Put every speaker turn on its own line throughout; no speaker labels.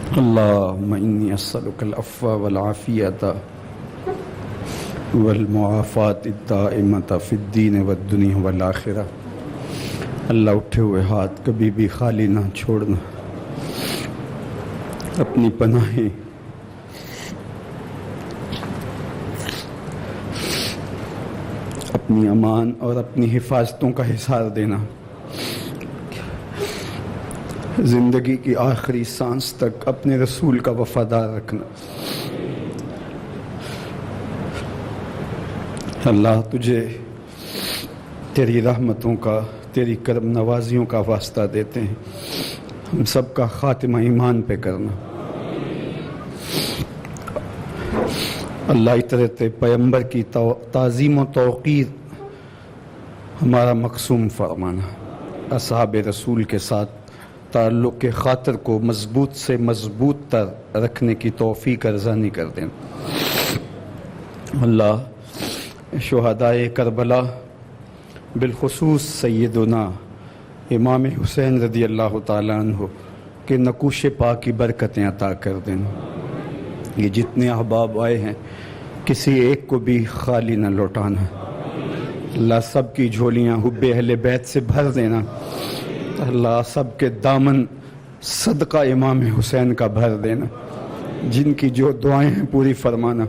اللهم إني أسألك العفو والعافية والمعافاة الدائمة في الدين والدنيا والآخرة۔ اللہ اٹھے ہوئے ہاتھ کبھی بھی خالی نہ چھوڑنا، اپنی پناہیں اپنی امان اور اپنی حفاظتوں کا حصار دینا، زندگی کی آخری سانس تک اپنے رسول کا وفادار رکھنا۔ اللہ تجھے تیری رحمتوں کا، تیری کرم نوازیوں کا واسطہ دیتے ہیں، ہم سب کا خاتمہ ایمان پہ کرنا۔ اللہ اطرت پیغمبر کی تعظیم و توقیر ہمارا مقصوم فرمانا، اصحاب رسول کے ساتھ تعلق کے خاطر کو مضبوط سے مضبوط تر رکھنے کی توفیق ارزانی کر دیں۔ اللہ شہدائے کربلا بالخصوص سیدنا امام حسین رضی اللہ تعالیٰ عنہ کے نقوش پاک کی برکتیں عطا کر دیں۔ یہ جتنے احباب آئے ہیں کسی ایک کو بھی خالی نہ لوٹانا، اللہ سب کی جھولیاں حب اہل بیت سے بھر دینا، اللہ سب کے دامن صدقہ امام حسین کا بھر دینا، جن کی جو دعائیں ہیں پوری فرمانا۔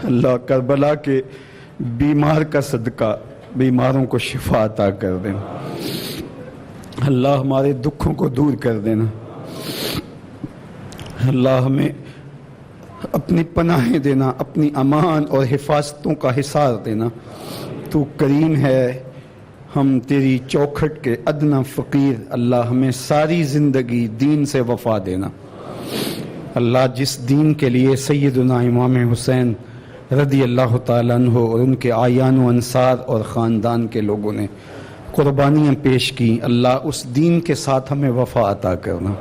اللہ کربلا کے بیمار کا صدقہ بیماروں کو شفا عطا کر دینا، اللہ ہمارے دکھوں کو دور کر دینا، اللہ ہمیں اپنی پناہیں دینا، اپنی امان اور حفاظتوں کا حصار دینا۔ تو کریم ہے، ہم تیری چوکھٹ کے ادنا فقیر، اللہ ہمیں ساری زندگی دین سے وفا دینا۔ اللہ جس دین کے لیے سیدنا امام حسین رضی اللہ تعالیٰ عنہ اور ان کے اعیان و انصار اور خاندان کے لوگوں نے قربانیاں پیش کی، اللہ اس دین کے ساتھ ہمیں وفا عطا کرنا،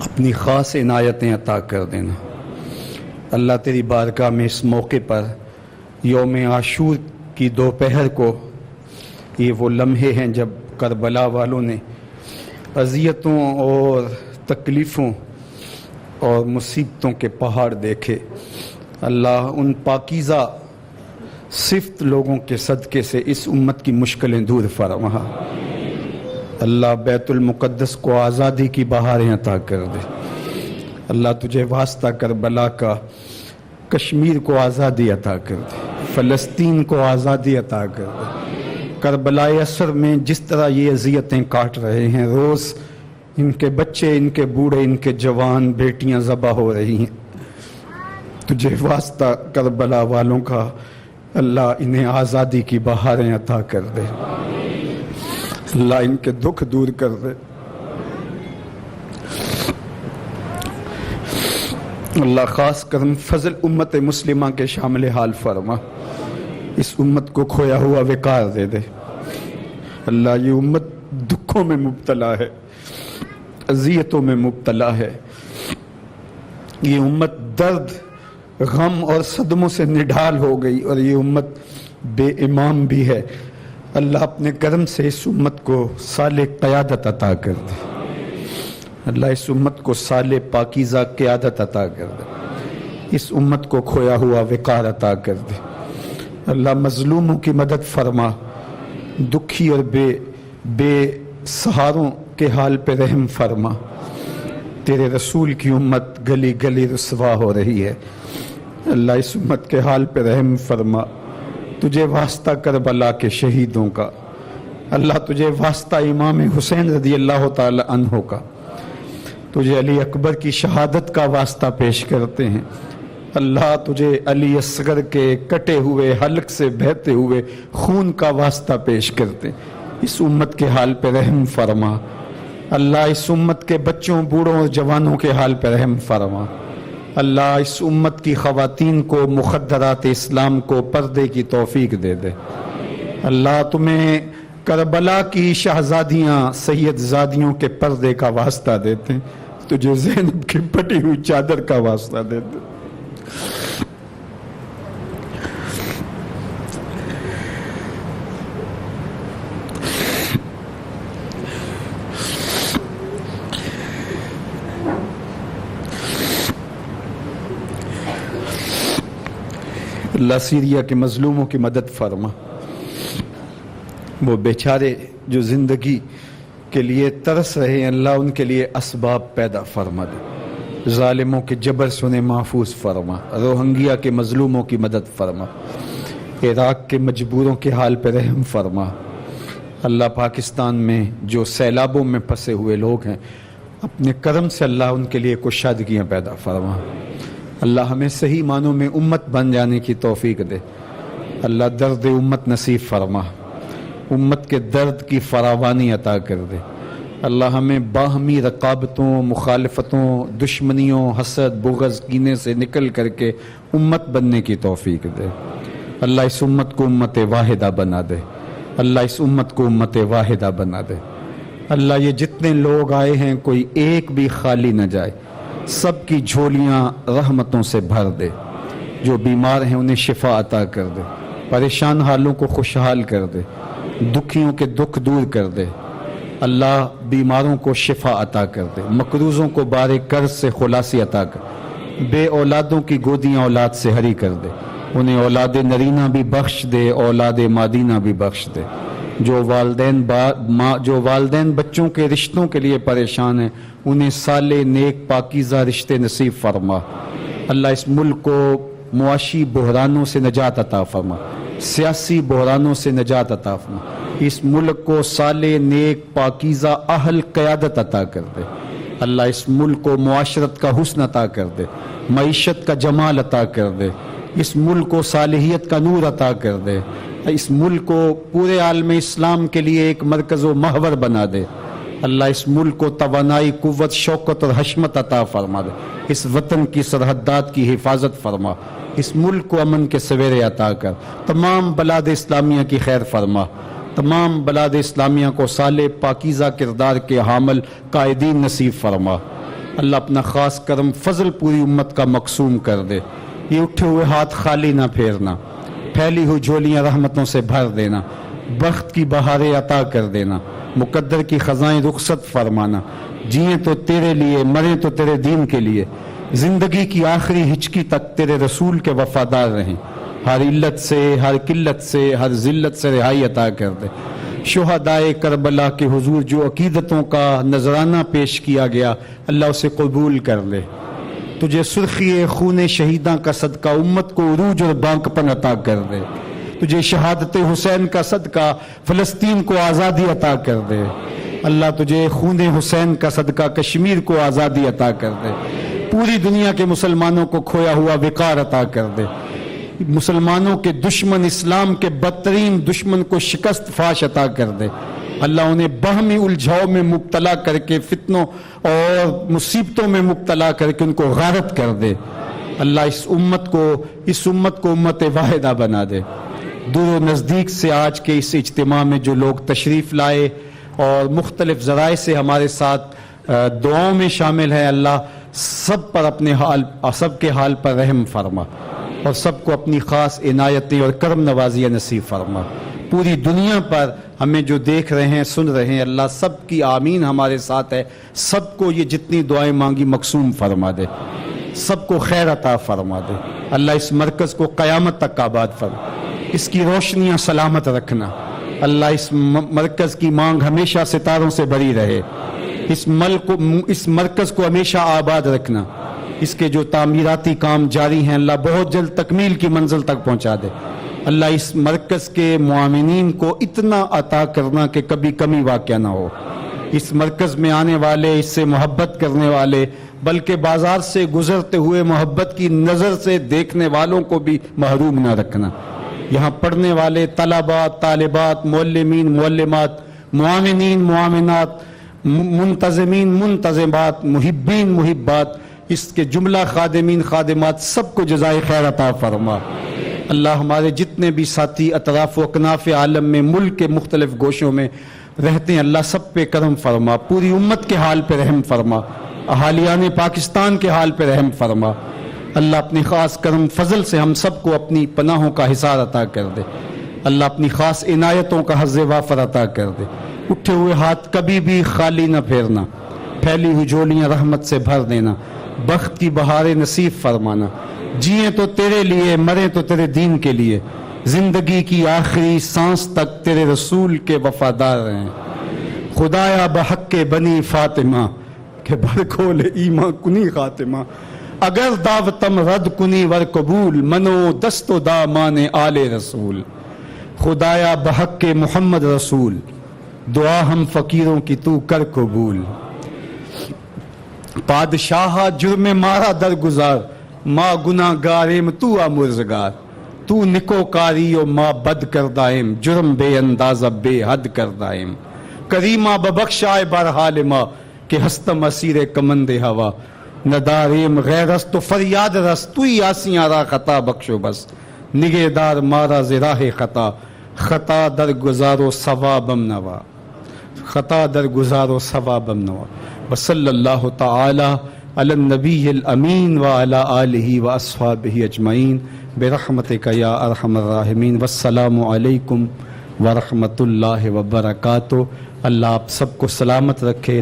اپنی خاص عنایتیں عطا کر دینا۔ اللہ تیری بارگاہ میں اس موقع پر یوم عاشور کی دوپہر کو، یہ وہ لمحے ہیں جب کربلا والوں نے اذیتوں اور تکلیفوں اور مصیبتوں کے پہاڑ دیکھے، اللہ ان پاکیزہ صفت لوگوں کے صدقے سے اس امت کی مشکلیں دور فرما۔ اللہ بیت المقدس کو آزادی کی بہاریں عطا کر دے۔ اللہ تجھے واسطہ کربلا کا کشمیر کو آزادی عطا کر دے، فلسطین کو آزادی عطا کر دے۔ کربلا اثر میں جس طرح یہ اذیتیں کاٹ رہے ہیں، روز ان کے بچے، ان کے بوڑھے، ان کے جوان بیٹیاں ذبح ہو رہی ہیں، تجھے واسطہ کربلا والوں کا اللہ انہیں آزادی کی بہاریں عطا کر دے، اللہ ان کے دکھ دور کر دے۔ اللہ خاص کرم فضل امت مسلمہ کے شامل حال فرما، اس امت کو کھویا ہوا وقار دے دے۔ اللہ یہ امت دکھوں میں مبتلا ہے، اذیتوں میں مبتلا ہے، یہ امت درد، غم اور صدموں سے نڈھال ہو گئی، اور یہ امت بے امام بھی ہے۔ اللہ اپنے کرم سے اس امت کو صالح قیادت عطا کر دے، اللہ اس امت کو صالح پاکیزہ قیادت عطا کر دے، اس امت کو کھویا ہوا وقار عطا کر دے۔ اللہ مظلوموں کی مدد فرما، دکھی اور بے سہاروں کے حال پہ رحم فرما۔ تیرے رسول کی امت گلی گلی رسوا ہو رہی ہے، اللہ اس امت کے حال پہ رحم فرما۔ تجھے واسطہ کربلا کے شہیدوں کا، اللہ تجھے واسطہ امام حسین رضی اللہ تعالی عنہ کا، تجھے علی اکبر کی شہادت کا واسطہ پیش کرتے ہیں۔ اللہ تجھے علی اصغر کے کٹے ہوئے حلق سے بہتے ہوئے خون کا واسطہ پیش کرتے ہیں، اس امت کے حال پہ رحم فرما۔ اللہ اس امت کے بچوں، بوڑھوں اور جوانوں کے حال پہ رحم فرما۔ اللہ اس امت کی خواتین کو مخدرات اسلام کو پردے کی توفیق دے دے۔ اللہ تمہیں کربلا کی شہزادیاں سید زادیوں کے پردے کا واسطہ دیتے ہیں، تجھے زینب کی پھٹی ہوئی چادر کا واسطہ دیتے ہیں۔ اللہ سیریا کے مظلوموں کی مدد فرما، وہ بیچارے جو زندگی کے لیے ترس رہے ہیں اللہ ان کے لیے اسباب پیدا فرما دے، ظالموں کے جبر سے انہیں محفوظ فرما، روہنگیا کے مظلوموں کی مدد فرما، عراق کے مجبوروں کے حال پہ رحم فرما۔ اللہ پاکستان میں جو سیلابوں میں پھنسے ہوئے لوگ ہیں اپنے کرم سے اللہ ان کے لیے کشادگیاں پیدا فرما۔ اللہ ہمیں صحیح معنوں میں امت بن جانے کی توفیق دے۔ اللہ درد امت نصیب فرما، امت کے درد کی فراوانی عطا کر دے۔ اللہ ہمیں باہمی رقابتوں، مخالفتوں، دشمنیوں، حسد، بغض، کینے سے نکل کر کے امت بننے کی توفیق دے۔ اللہ اس امت کو امت واحدہ بنا دے، اللہ اس امت کو امت واحدہ بنا دے۔ اللہ یہ جتنے لوگ آئے ہیں کوئی ایک بھی خالی نہ جائے، سب کی جھولیاں رحمتوں سے بھر دے۔ جو بیمار ہیں انہیں شفا عطا کر دے، پریشان حالوں کو خوشحال کر دے، دکھیوں کے دکھ دور کر دے۔ اللہ بیماروں کو شفا عطا کر دے، مقروضوں کو بار قرض سے خلاصی عطا کر، بے اولادوں کی گودیاں اولاد سے ہری کر دے، انہیں اولاد نرینہ بھی بخش دے، اولاد مادینہ بھی بخش دے۔ جو والدین بچوں کے رشتوں کے لیے پریشان ہیں انہیں صالح نیک پاکیزہ رشتے نصیب فرما۔ اللہ اس ملک کو معاشی بحرانوں سے نجات عطا فرما، سیاسی بحرانوں سے نجات عطا فرما۔ اس ملک کو صالح نیک پاکیزہ اہل قیادت عطا کر دے۔ اللہ اس ملک کو معاشرت کا حسن عطا کر دے، معیشت کا جمال عطا کر دے، اس ملک کو صالحیت کا نور عطا کر دے، اس ملک کو پورے عالم اسلام کے لیے ایک مرکز و محور بنا دے۔ اللہ اس ملک کو توانائی، قوت، شوکت اور حشمت عطا فرما دے، اس وطن کی سرحدات کی حفاظت فرما، اس ملک کو امن کے سویرے عطا کر، تمام بلاد اسلامیہ کی خیر فرما، تمام بلاد اسلامیہ کو صالح پاکیزہ کردار کے حامل قائدین نصیب فرما۔ اللہ اپنا خاص کرم فضل پوری امت کا مقسوم کر دے، یہ اٹھے ہوئے ہاتھ خالی نہ پھیرنا، پھیلی ہوئی جھولیاں رحمتوں سے بھر دینا، بخت کی بہاریں عطا کر دینا، مقدر کی خزائیں رخصت فرمانا، جئیں تو تیرے لیے، مریں تو تیرے دین کے لیے، زندگی کی آخری ہچکی تک تیرے رسول کے وفادار رہیں، ہر علت سے، ہر قلت سے، ہر ذلت سے رہائی عطا کر دے۔ شہدائے کربلا کے حضور جو عقیدتوں کا نذرانہ پیش کیا گیا اللہ اسے قبول کر لے۔ تجھے سرخی خون شہیداں کا صدقہ امت کو عروج اور بانکپن عطا کر دے۔ تجھے شہادت حسین کا صدقہ فلسطین کو آزادی عطا کر دے۔ اللہ تجھے خون حسین کا صدقہ کشمیر کو آزادی عطا کر دے۔ پوری دنیا کے مسلمانوں کو کھویا ہوا وقار عطا کر دے۔ مسلمانوں کے دشمن، اسلام کے بدترین دشمن کو شکست فاش عطا کر دے۔ اللہ انہیں باہمی الجھاؤ میں مبتلا کر کے، فتنوں اور مصیبتوں میں مبتلا کر کے ان کو غارت کر دے۔ اللہ اس امت کو امت واحدہ بنا دے۔ دور و نزدیک سے آج کے اس اجتماع میں جو لوگ تشریف لائے اور مختلف ذرائع سے ہمارے ساتھ دعاؤں میں شامل ہیں، اللہ سب کے حال پر رحم فرما اور سب کو اپنی خاص عنایتیں اور کرم نوازیاں نصیب فرما۔ پوری دنیا پر ہمیں جو دیکھ رہے ہیں، سن رہے ہیں، اللہ سب کی آمین ہمارے ساتھ ہے۔ سب کو یہ جتنی دعائیں مانگی مقسوم فرما دے، سب کو خیر عطا فرما دے۔ اللہ اس مرکز کو قیامت تک آباد فرما، اس کی روشنیاں سلامت رکھنا۔ اللہ اس مرکز کی مانگ ہمیشہ ستاروں سے بھری رہے، اس مرکز کو ہمیشہ آباد رکھنا۔ اس کے جو تعمیراتی کام جاری ہیں اللہ بہت جلد تکمیل کی منزل تک پہنچا دے۔ اللہ اس مرکز کے معاونین کو اتنا عطا کرنا کہ کبھی کمی واقع نہ ہو۔ اس مرکز میں آنے والے، اس سے محبت کرنے والے، بلکہ بازار سے گزرتے ہوئے محبت کی نظر سے دیکھنے والوں کو بھی محروم نہ رکھنا۔ یہاں پڑھنے والے طلباء، طالبات، معلمین، معلمات، معاونین، معاونات، منتظمین، منتظمات، محبین، محبات، اس کے جملہ خادمین، خادمات، سب کو جزائے خیر عطا فرما۔ اللہ ہمارے جتنے بھی ساتھی اطراف و اکناف عالم میں، ملک کے مختلف گوشوں میں رہتے ہیں، اللہ سب پہ کرم فرما، پوری امت کے حال پہ رحم فرما، اہالیان پاکستان کے حال پہ رحم فرما۔ اللہ اپنی خاص کرم فضل سے ہم سب کو اپنی پناہوں کا حصار عطا کر دے۔ اللہ اپنی خاص عنایتوں کا حظ وافر عطا کر دے۔ اٹھے ہوئے ہاتھ کبھی بھی خالی نہ پھیرنا، پھیلی ہوئی جھولیاں رحمت سے بھر دینا، بخت کی بہاریں نصیب فرمانا،
جیے تو تیرے لیے، مرے تو تیرے دین کے لیے، زندگی کی آخری سانس تک تیرے رسول کے وفادار رہیں۔ خدایا بحق بنی فاطمہ کہ بھر کھول ایمان کنی خاتمہ، اگر دعوتم رد کنی ور قبول، منو دست و دامان آل رسول۔ خدایا بحق محمد رسول، دعا ہم فقیروں کی تو کر قبول۔ پادشاہ جرم مارا درگزار، ما گناہ گاریم تو آمرزگار۔ تو نکو کاری و ما بد کردائم، جرم بے اندازہ بے حد کردائم۔ کریمہ ببخشائے برحال ما کہ ہستم اسیر کمند ہوا، نداریم غیر است تو فریاد رس، توی آسیاں را خطا بخشو بس۔ نگہ دار مارا زراہ خطا، خطا در گزارو ثوابم نوا، خطا در گزارو ثوابم نوا۔ وصلی اللہ تعالی علی النبی الامین وعلی آلہ واصحابہ اجمعین برحمتک یا ارحم الراحمین۔ والسلام علیکم ورحمۃ اللہ وبرکاتہ۔ اللہ آپ سب کو سلامت رکھے۔